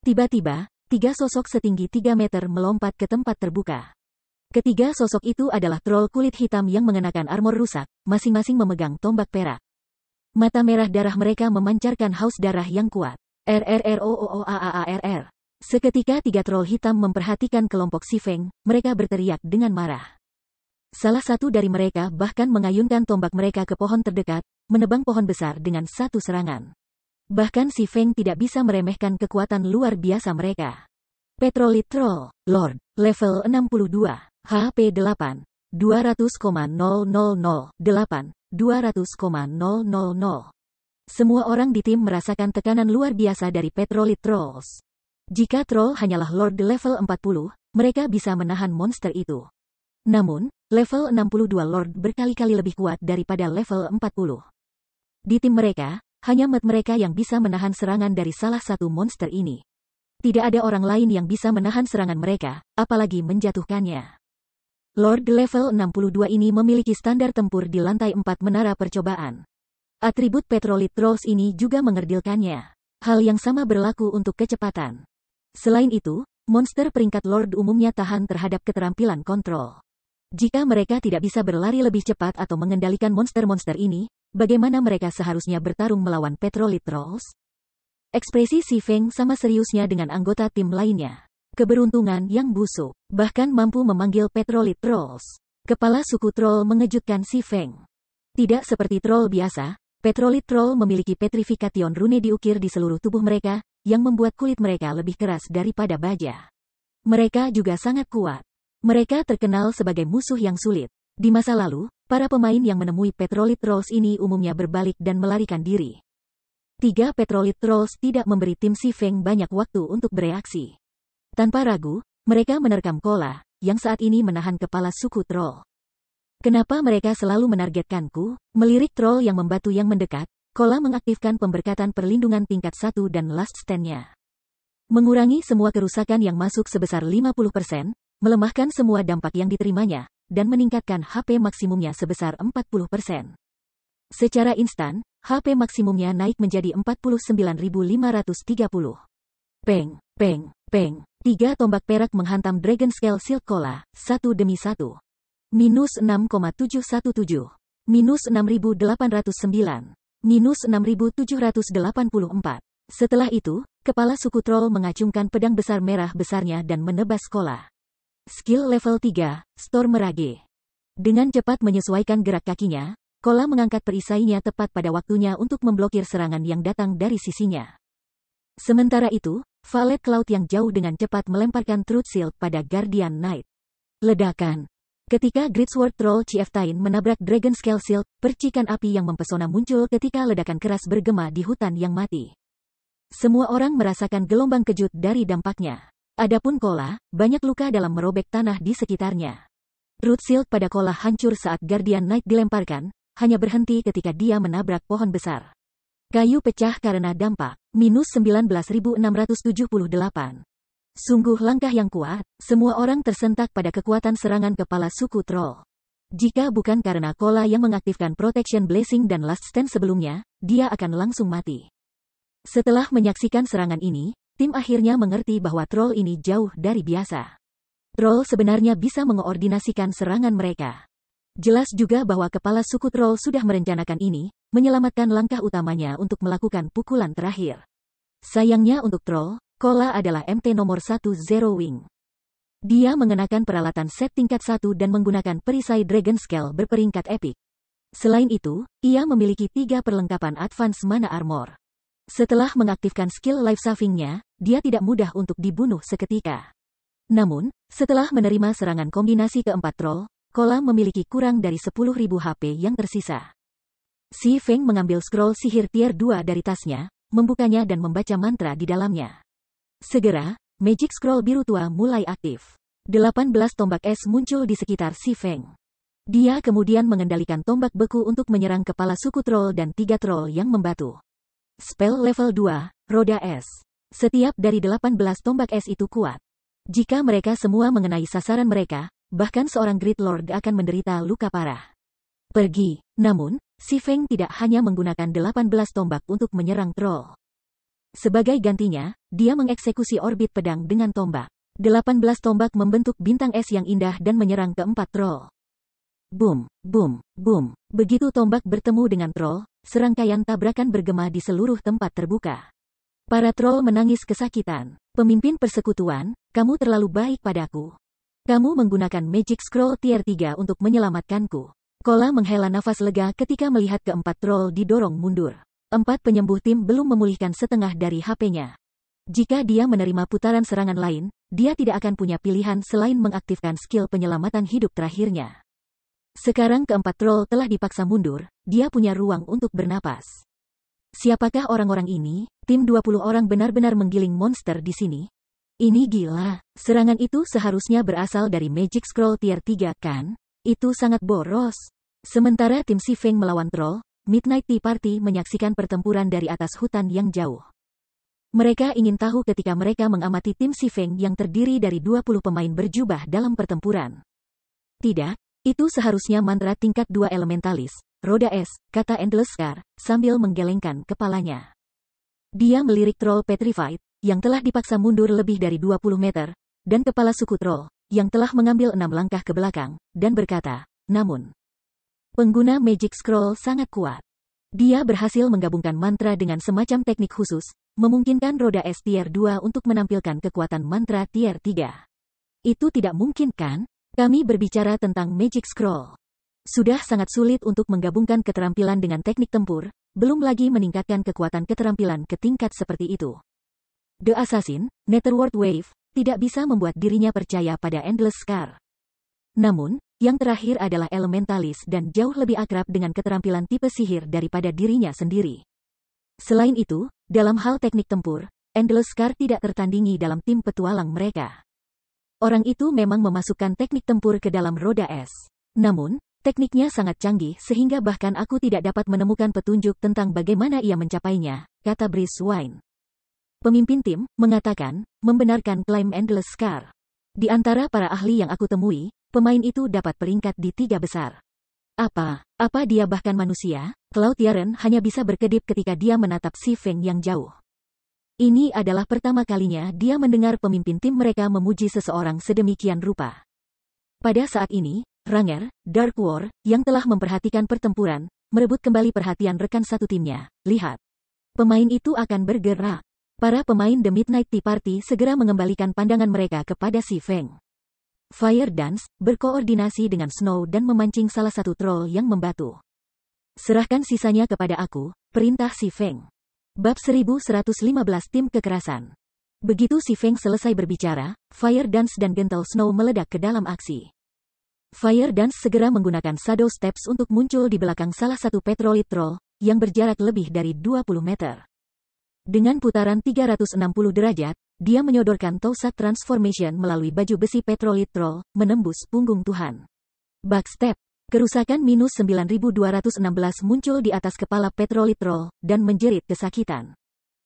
Speaker 1: Tiba-tiba, 3 sosok setinggi 3 meter melompat ke tempat terbuka. Ketiga sosok itu adalah Troll kulit hitam yang mengenakan armor rusak, masing-masing memegang tombak perak. Mata merah darah mereka memancarkan haus darah yang kuat. RRROOOAARR. Seketika 3 Troll hitam memperhatikan kelompok Si Feng, mereka berteriak dengan marah. Salah satu dari mereka bahkan mengayunkan tombak mereka ke pohon terdekat, menebang pohon besar dengan satu serangan. Bahkan Si Feng tidak bisa meremehkan kekuatan luar biasa mereka. Petrolit Troll, Lord, level 62, HP 8, 200,0008, 200,000. Semua orang di tim merasakan tekanan luar biasa dari Petrolit Trolls. Jika Troll hanyalah Lord level 40, mereka bisa menahan monster itu. Namun, level 62 Lord berkali-kali lebih kuat daripada level 40. Di tim mereka, hanya mereka yang bisa menahan serangan dari salah satu monster ini. Tidak ada orang lain yang bisa menahan serangan mereka, apalagi menjatuhkannya. Lord level 62 ini memiliki standar tempur di lantai 4 menara percobaan. Atribut Petrolit Trolls ini juga mengerdilkannya. Hal yang sama berlaku untuk kecepatan. Selain itu, monster peringkat Lord umumnya tahan terhadap keterampilan kontrol. Jika mereka tidak bisa berlari lebih cepat atau mengendalikan monster-monster ini, bagaimana mereka seharusnya bertarung melawan Petrolit Trolls? Ekspresi Si Feng sama seriusnya dengan anggota tim lainnya. Keberuntungan yang busuk, bahkan mampu memanggil Petrolit Trolls. Kepala suku Troll mengejutkan Si Feng. Tidak seperti Troll biasa, Petrolit Troll memiliki petrification rune diukir di seluruh tubuh mereka, yang membuat kulit mereka lebih keras daripada baja. Mereka juga sangat kuat. Mereka terkenal sebagai musuh yang sulit. Di masa lalu, para pemain yang menemui Petrolit Trolls ini umumnya berbalik dan melarikan diri. 3 Petrolit Trolls tidak memberi tim Si Feng banyak waktu untuk bereaksi. Tanpa ragu, mereka menerkam Kola, yang saat ini menahan kepala suku Troll. Kenapa mereka selalu menargetkanku? Melirik Troll yang membatu yang mendekat, Kola mengaktifkan pemberkatan perlindungan tingkat 1 dan last stand-nya. Mengurangi semua kerusakan yang masuk sebesar 50%, melemahkan semua dampak yang diterimanya, dan meningkatkan HP maksimumnya sebesar 40%. Secara instan, HP maksimumnya naik menjadi 49.530. Peng, peng, peng. 3 tombak perak menghantam Dragon Scale Shield Kola, satu demi satu. Minus 6,717. Minus 6.809. Minus 6.784. Setelah itu, kepala suku troll mengacungkan pedang besar merah besarnya dan menebas Kola. Skill level 3, Storm Rage. Dengan cepat menyesuaikan gerak kakinya, Kola mengangkat perisainya tepat pada waktunya untuk memblokir serangan yang datang dari sisinya. Sementara itu, Violet Cloud yang jauh dengan cepat melemparkan Truth Shield pada Guardian Knight. Ledakan. Ketika Greatsword Troll Chieftain menabrak Dragon Scale Shield, percikan api yang mempesona muncul ketika ledakan keras bergema di hutan yang mati. Semua orang merasakan gelombang kejut dari dampaknya. Adapun Kola, banyak luka dalam merobek tanah di sekitarnya. Truth Shield pada Kola hancur saat Guardian Knight dilemparkan, hanya berhenti ketika dia menabrak pohon besar. Kayu pecah karena dampak, minus 19.678. Sungguh langkah yang kuat, semua orang tersentak pada kekuatan serangan kepala suku troll. Jika bukan karena Kola yang mengaktifkan Protection Blessing dan Last Stand sebelumnya, dia akan langsung mati. Setelah menyaksikan serangan ini, tim akhirnya mengerti bahwa troll ini jauh dari biasa. Troll sebenarnya bisa mengoordinasikan serangan mereka. Jelas juga bahwa kepala suku troll sudah merencanakan ini, menyelamatkan langkah utamanya untuk melakukan pukulan terakhir. Sayangnya untuk troll, Kola adalah MT nomor 1 Zero Wing. Dia mengenakan peralatan set tingkat 1 dan menggunakan perisai Dragon Scale berperingkat epic. Selain itu, ia memiliki 3 perlengkapan Advance Mana Armor. Setelah mengaktifkan skill Life Saving-nya, dia tidak mudah untuk dibunuh seketika. Namun, setelah menerima serangan kombinasi keempat troll, Kola memiliki kurang dari 10.000 HP yang tersisa. Si Feng mengambil scroll sihir tier 2 dari tasnya, membukanya dan membaca mantra di dalamnya. Segera, Magic Scroll biru tua mulai aktif. 18 tombak es muncul di sekitar si Feng. Dia kemudian mengendalikan tombak beku untuk menyerang kepala suku troll dan 3 troll yang membatu. Spell level 2, Roda Es. Setiap dari 18 tombak es itu kuat. Jika mereka semua mengenai sasaran mereka, bahkan seorang Great Lord akan menderita luka parah. Pergi. Namun, si Feng tidak hanya menggunakan 18 tombak untuk menyerang troll. Sebagai gantinya, dia mengeksekusi orbit pedang dengan tombak. 18 tombak membentuk bintang es yang indah dan menyerang keempat troll. Boom, boom, boom. Begitu tombak bertemu dengan troll, serangkaian tabrakan bergema di seluruh tempat terbuka. Para troll menangis kesakitan. Pemimpin persekutuan, kamu terlalu baik padaku. Kamu menggunakan Magic Scroll tier 3 untuk menyelamatkanku. Kola menghela nafas lega ketika melihat keempat troll didorong mundur. 4 penyembuh tim belum memulihkan setengah dari HP-nya. Jika dia menerima putaran serangan lain, dia tidak akan punya pilihan selain mengaktifkan skill penyelamatan hidup terakhirnya. Sekarang keempat troll telah dipaksa mundur, dia punya ruang untuk bernapas. Siapakah orang-orang ini? Tim 20 orang benar-benar menggiling monster di sini. Ini gila, serangan itu seharusnya berasal dari Magic Scroll tier 3 kan? Itu sangat boros. Sementara tim Si Feng melawan troll, Midnight Tea Party menyaksikan pertempuran dari atas hutan yang jauh. Mereka ingin tahu ketika mereka mengamati tim Si Feng yang terdiri dari 20 pemain berjubah dalam pertempuran. Tidak, itu seharusnya mantra tingkat 2 elementalis, Roda Es, kata Endless Scar, sambil menggelengkan kepalanya. Dia melirik troll Petrified, yang telah dipaksa mundur lebih dari 20 meter, dan kepala suku troll, yang telah mengambil 6 langkah ke belakang, dan berkata, namun, pengguna Magic Scroll sangat kuat. Dia berhasil menggabungkan mantra dengan semacam teknik khusus, memungkinkan Roda Es tier 2 untuk menampilkan kekuatan mantra tier 3. Itu tidak mungkin kan? Kami berbicara tentang Magic Scroll. Sudah sangat sulit untuk menggabungkan keterampilan dengan teknik tempur, belum lagi meningkatkan kekuatan keterampilan ke tingkat seperti itu. The Assassin, Netherworld Wave, tidak bisa membuat dirinya percaya pada Endless Scar. Namun, yang terakhir adalah elementalis dan jauh lebih akrab dengan keterampilan tipe sihir daripada dirinya sendiri. Selain itu, dalam hal teknik tempur, Endless Scar tidak tertandingi dalam tim petualang mereka. Orang itu memang memasukkan teknik tempur ke dalam Roda Es. Namun, tekniknya sangat canggih sehingga bahkan aku tidak dapat menemukan petunjuk tentang bagaimana ia mencapainya, kata Breeze Wine. Pemimpin tim mengatakan, membenarkan klaim Endless Scar. Di antara para ahli yang aku temui, pemain itu dapat peringkat di 3 besar. Apa dia bahkan manusia? Cloud Yaren hanya bisa berkedip ketika dia menatap Si Feng yang jauh. Ini adalah pertama kalinya dia mendengar pemimpin tim mereka memuji seseorang sedemikian rupa. Pada saat ini, Ranger, Dark War, yang telah memperhatikan pertempuran, merebut kembali perhatian rekan satu timnya. Lihat. Pemain itu akan bergerak. Para pemain The Midnight Tea Party segera mengembalikan pandangan mereka kepada si Feng. Fire Dance berkoordinasi dengan Snow dan memancing salah satu troll yang membatu. Serahkan sisanya kepada aku, perintah si Feng. Bab 1115 Tim Kekerasan. Begitu si Feng selesai berbicara, Fire Dance dan Gentle Snow meledak ke dalam aksi. Fire Dance segera menggunakan Shadow Steps untuk muncul di belakang salah satu Petrolite Troll, yang berjarak lebih dari 20 meter. Dengan putaran 360 derajat, dia menyodorkan Toussaint Transformation melalui baju besi Petrolite Troll, menembus punggung Tuhan. Backstep. Kerusakan minus 9216 muncul di atas kepala Petrolite Troll, dan menjerit kesakitan.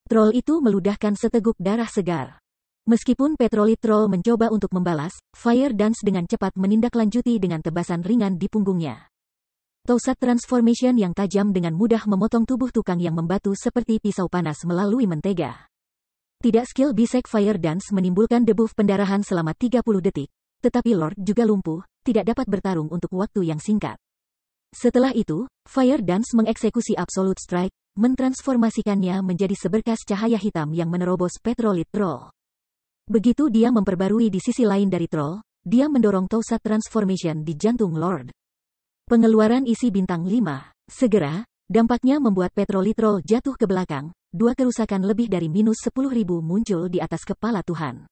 Speaker 1: Troll itu meludahkan seteguk darah segar. Meskipun Petrolite Troll mencoba untuk membalas, Fire Dance dengan cepat menindaklanjuti dengan tebasan ringan di punggungnya. Toussaint Transformation yang tajam dengan mudah memotong tubuh tukang yang membatu seperti pisau panas melalui mentega. Tidak skill bisek Fire Dance menimbulkan debuff pendarahan selama 30 detik, tetapi Lord juga lumpuh, tidak dapat bertarung untuk waktu yang singkat. Setelah itu, Fire Dance mengeksekusi Absolute Strike, mentransformasikannya menjadi seberkas cahaya hitam yang menerobos Petrolite Troll. Begitu dia memperbarui di sisi lain dari Troll, dia mendorong Toussaint Transformation di jantung Lord. Pengeluaran isi bintang 5. Segera, dampaknya membuat Petrolite Troll jatuh ke belakang, dua kerusakan lebih dari minus 10.000 muncul di atas kepala Tuhan.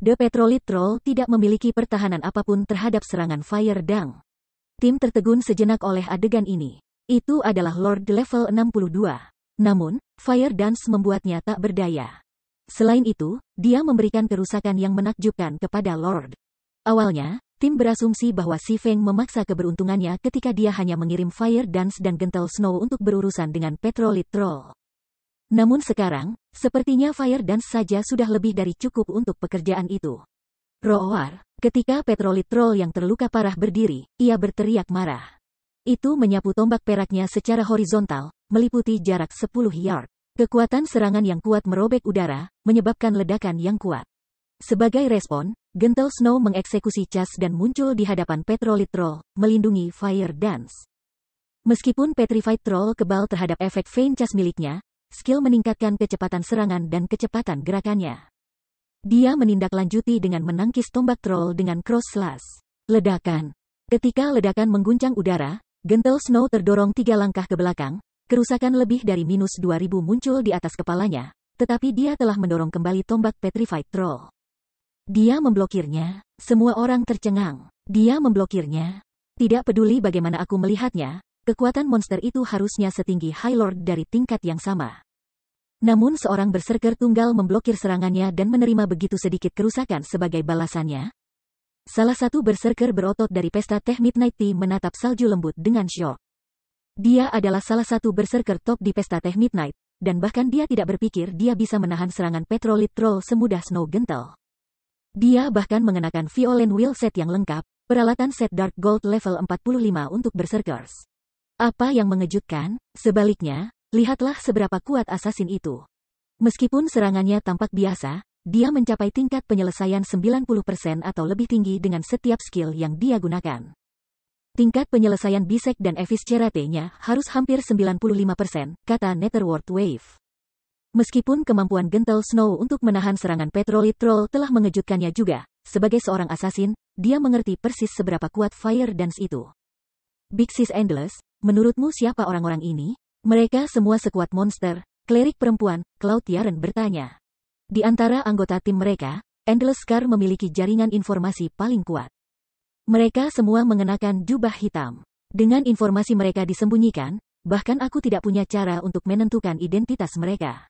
Speaker 1: The Petrolite Troll tidak memiliki pertahanan apapun terhadap serangan Fire Dance. Tim tertegun sejenak oleh adegan ini. Itu adalah Lord level 62. Namun, Fire Dance membuatnya tak berdaya. Selain itu, dia memberikan kerusakan yang menakjubkan kepada Lord. Awalnya, tim berasumsi bahwa si Feng memaksa keberuntungannya ketika dia hanya mengirim Fire Dance dan Gentle Snow untuk berurusan dengan Petrolite Troll. Namun sekarang, sepertinya Fire Dance saja sudah lebih dari cukup untuk pekerjaan itu. Roar. Ketika Petrolite Troll yang terluka parah berdiri, ia berteriak marah. Itu menyapu tombak peraknya secara horizontal, meliputi jarak 10 yard. Kekuatan serangan yang kuat merobek udara, menyebabkan ledakan yang kuat. Sebagai respon, Gentle Snow mengeksekusi cas dan muncul di hadapan Petrolite Troll, melindungi Fire Dance. Meskipun Petrified Troll kebal terhadap efek Feint cas miliknya, skill meningkatkan kecepatan serangan dan kecepatan gerakannya. Dia menindaklanjuti dengan menangkis tombak Troll dengan Cross Slash. Ledakan. Ketika ledakan mengguncang udara, Gentle Snow terdorong 3 langkah ke belakang, kerusakan lebih dari minus 2000 muncul di atas kepalanya, tetapi dia telah mendorong kembali tombak Petrified Troll. Dia memblokirnya. Semua orang tercengang. Dia memblokirnya. Tidak peduli bagaimana aku melihatnya, kekuatan monster itu harusnya setinggi High Lord dari tingkat yang sama. Namun seorang berserker tunggal memblokir serangannya dan menerima begitu sedikit kerusakan sebagai balasannya. Salah satu berserker berotot dari pesta teh Midnight Tea menatap salju lembut dengan syok. Dia adalah salah satu berserker top di pesta teh Midnight, dan bahkan dia tidak berpikir dia bisa menahan serangan Petrolite Troll semudah Snow Gentle. Dia bahkan mengenakan Violent Will set yang lengkap, peralatan set Dark Gold level 45 untuk berserkers. Apa yang mengejutkan? Sebaliknya, lihatlah seberapa kuat assassin itu. Meskipun serangannya tampak biasa, dia mencapai tingkat penyelesaian 90% atau lebih tinggi dengan setiap skill yang dia gunakan. Tingkat penyelesaian bisek dan efficiency-nya harus hampir 95%, kata Netherworld Wave. Meskipun kemampuan Gentle Snow untuk menahan serangan Petrolite Troll telah mengejutkannya juga, sebagai seorang assassin, dia mengerti persis seberapa kuat Fire Dance itu. Big Sis Endless, menurutmu siapa orang-orang ini? Mereka semua sekuat monster, klerik perempuan, Cloud Yaren bertanya. Di antara anggota tim mereka, Endless Scar memiliki jaringan informasi paling kuat. Mereka semua mengenakan jubah hitam. Dengan informasi mereka disembunyikan, bahkan aku tidak punya cara untuk menentukan identitas mereka.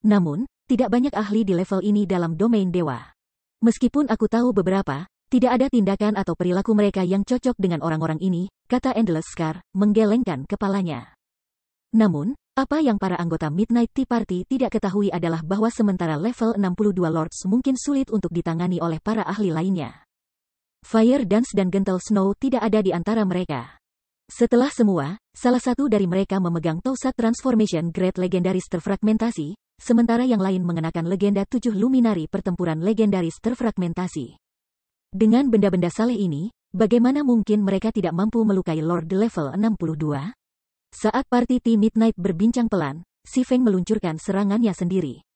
Speaker 1: Namun, tidak banyak ahli di level ini dalam domain dewa. Meskipun aku tahu beberapa, tidak ada tindakan atau perilaku mereka yang cocok dengan orang-orang ini, kata Endless Scar, menggelengkan kepalanya. Namun, apa yang para anggota Midnight Tea Party tidak ketahui adalah bahwa sementara level 62 Lords mungkin sulit untuk ditangani oleh para ahli lainnya. Fire Dance dan Gentle Snow tidak ada di antara mereka. Setelah semua, salah satu dari mereka memegang Toussaint Transformation Great Legendaris terfragmentasi, sementara yang lain mengenakan legenda 7 Luminari pertempuran legendaris terfragmentasi. Dengan benda-benda saleh ini, bagaimana mungkin mereka tidak mampu melukai Lord level 62? Saat party Tea Midnight berbincang pelan, si Feng meluncurkan serangannya sendiri.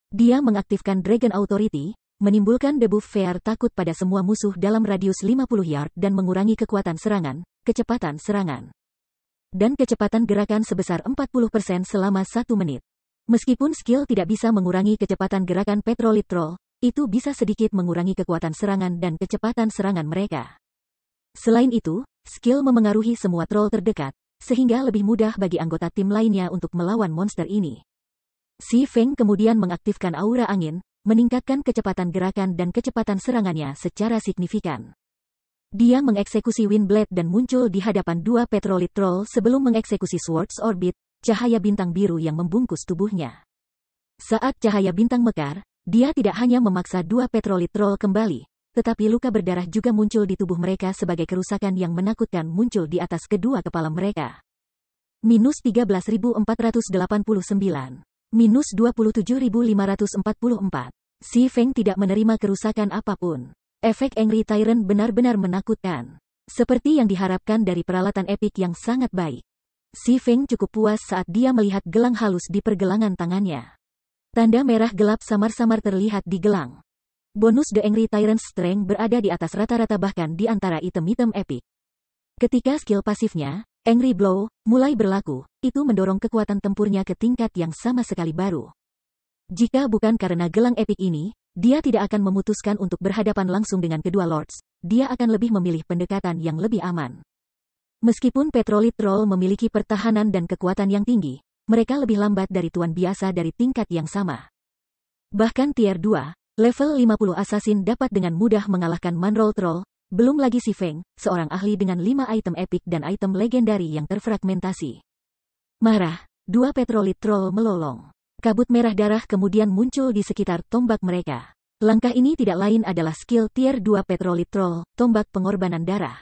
Speaker 1: Dia mengaktifkan Dragon Authority, menimbulkan debuff Fear takut pada semua musuh dalam radius 50 yard dan mengurangi kekuatan serangan, kecepatan serangan, dan kecepatan gerakan sebesar 40% selama 1 menit. Meskipun skill tidak bisa mengurangi kecepatan gerakan Petrolith Troll, itu bisa sedikit mengurangi kekuatan serangan dan kecepatan serangan mereka. Selain itu, skill memengaruhi semua troll terdekat, sehingga lebih mudah bagi anggota tim lainnya untuk melawan monster ini. Si Feng kemudian mengaktifkan aura angin, meningkatkan kecepatan gerakan dan kecepatan serangannya secara signifikan. Dia mengeksekusi Windblade dan muncul di hadapan 2 Petrolith Troll sebelum mengeksekusi Swords Orbit, cahaya bintang biru yang membungkus tubuhnya. Saat cahaya bintang mekar, dia tidak hanya memaksa 2 Petrolith Troll kembali, tetapi luka berdarah juga muncul di tubuh mereka sebagai kerusakan yang menakutkan muncul di atas kedua kepala mereka. Minus 13.489. Minus 27.544. Si Feng tidak menerima kerusakan apapun. Efek Angry Tyrant benar-benar menakutkan. Seperti yang diharapkan dari peralatan epik yang sangat baik. Si Feng cukup puas saat dia melihat gelang halus di pergelangan tangannya. Tanda merah gelap samar-samar terlihat di gelang. Bonus The Angry Tyrant Strength berada di atas rata-rata bahkan di antara item-item epik. Ketika skill pasifnya, Angry Blow, mulai berlaku, itu mendorong kekuatan tempurnya ke tingkat yang sama sekali baru. Jika bukan karena gelang epik ini, dia tidak akan memutuskan untuk berhadapan langsung dengan kedua Lords, dia akan lebih memilih pendekatan yang lebih aman. Meskipun Petrolith Troll memiliki pertahanan dan kekuatan yang tinggi, mereka lebih lambat dari tuan biasa dari tingkat yang sama. Bahkan Tier 2, level 50 Assassin dapat dengan mudah mengalahkan Manroll Troll, belum lagi si Feng, seorang ahli dengan 5 item epik dan item legendari yang terfragmentasi. Marah, 2 Petrolith Troll melolong. Kabut merah darah kemudian muncul di sekitar tombak mereka. Langkah ini tidak lain adalah skill Tier 2 Petrolith Troll, tombak pengorbanan darah.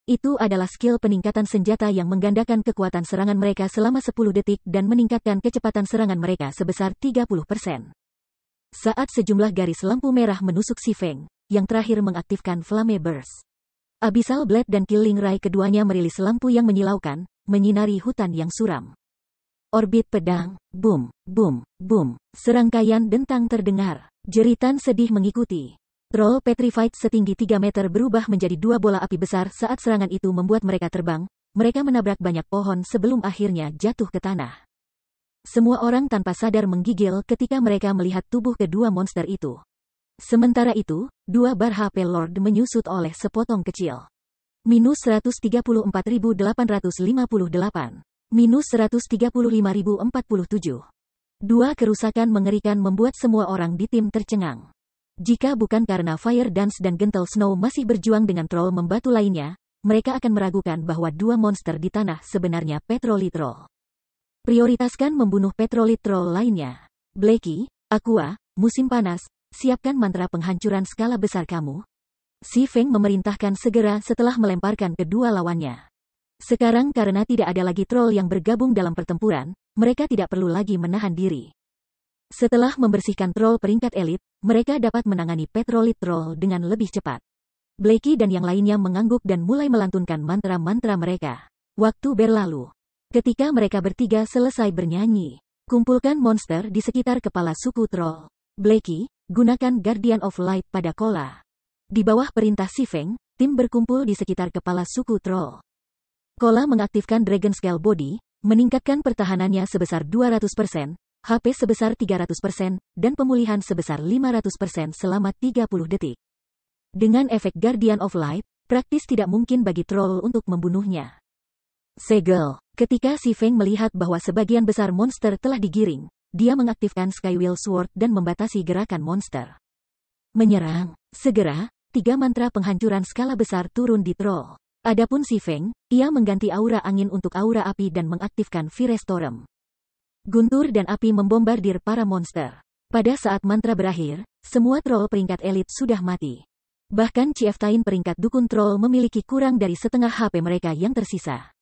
Speaker 1: Itu adalah skill peningkatan senjata yang menggandakan kekuatan serangan mereka selama 10 detik dan meningkatkan kecepatan serangan mereka sebesar 30%. Saat sejumlah garis lampu merah menusuk si Feng, yang terakhir mengaktifkan Flame Burst. Abyssal Blade dan Killing Ray keduanya merilis lampu yang menyilaukan, menyinari hutan yang suram. Orbit pedang, boom, boom, boom. Serangkaian dentang terdengar. Jeritan sedih mengikuti. Troll Petrified setinggi 3 meter berubah menjadi 2 bola api besar saat serangan itu membuat mereka terbang. Mereka menabrak banyak pohon sebelum akhirnya jatuh ke tanah. Semua orang tanpa sadar menggigil ketika mereka melihat tubuh kedua monster itu. Sementara itu, 2 bar HP Lord menyusut oleh sepotong kecil. Minus 134.858. Minus 135.047. 2 kerusakan mengerikan membuat semua orang di tim tercengang. Jika bukan karena Fire Dance dan Gentle Snow masih berjuang dengan troll membatu lainnya, mereka akan meragukan bahwa 2 monster di tanah sebenarnya Petrolith Troll. Prioritaskan membunuh Petrolith Troll lainnya. Blackie, Aqua, musim panas, siapkan mantra penghancuran skala besar kamu. Si Feng memerintahkan segera setelah melemparkan kedua lawannya. Sekarang karena tidak ada lagi troll yang bergabung dalam pertempuran, mereka tidak perlu lagi menahan diri. Setelah membersihkan troll peringkat elit, mereka dapat menangani Petrolith Troll dengan lebih cepat. Blackie dan yang lainnya mengangguk dan mulai melantunkan mantra-mantra mereka. Waktu berlalu. Ketika mereka bertiga selesai bernyanyi, kumpulkan monster di sekitar kepala suku troll. Blackie, gunakan Guardian of Light pada Kola. Di bawah perintah si Feng, tim berkumpul di sekitar kepala suku troll. Kola mengaktifkan Dragon Scale Body, meningkatkan pertahanannya sebesar 200%, HP sebesar 300%, dan pemulihan sebesar 500% selama 30 detik. Dengan efek Guardian of Light, praktis tidak mungkin bagi troll untuk membunuhnya. Segel, ketika si Feng melihat bahwa sebagian besar monster telah digiring, dia mengaktifkan Skywheel Sword dan membatasi gerakan monster. Menyerang. Segera, 3 mantra penghancuran skala besar turun di troll. Adapun si Feng, ia mengganti aura angin untuk aura api dan mengaktifkan Firestorm. Guntur dan api membombardir para monster. Pada saat mantra berakhir, semua troll peringkat elit sudah mati. Bahkan Chieftain peringkat dukun troll memiliki kurang dari setengah HP mereka yang tersisa.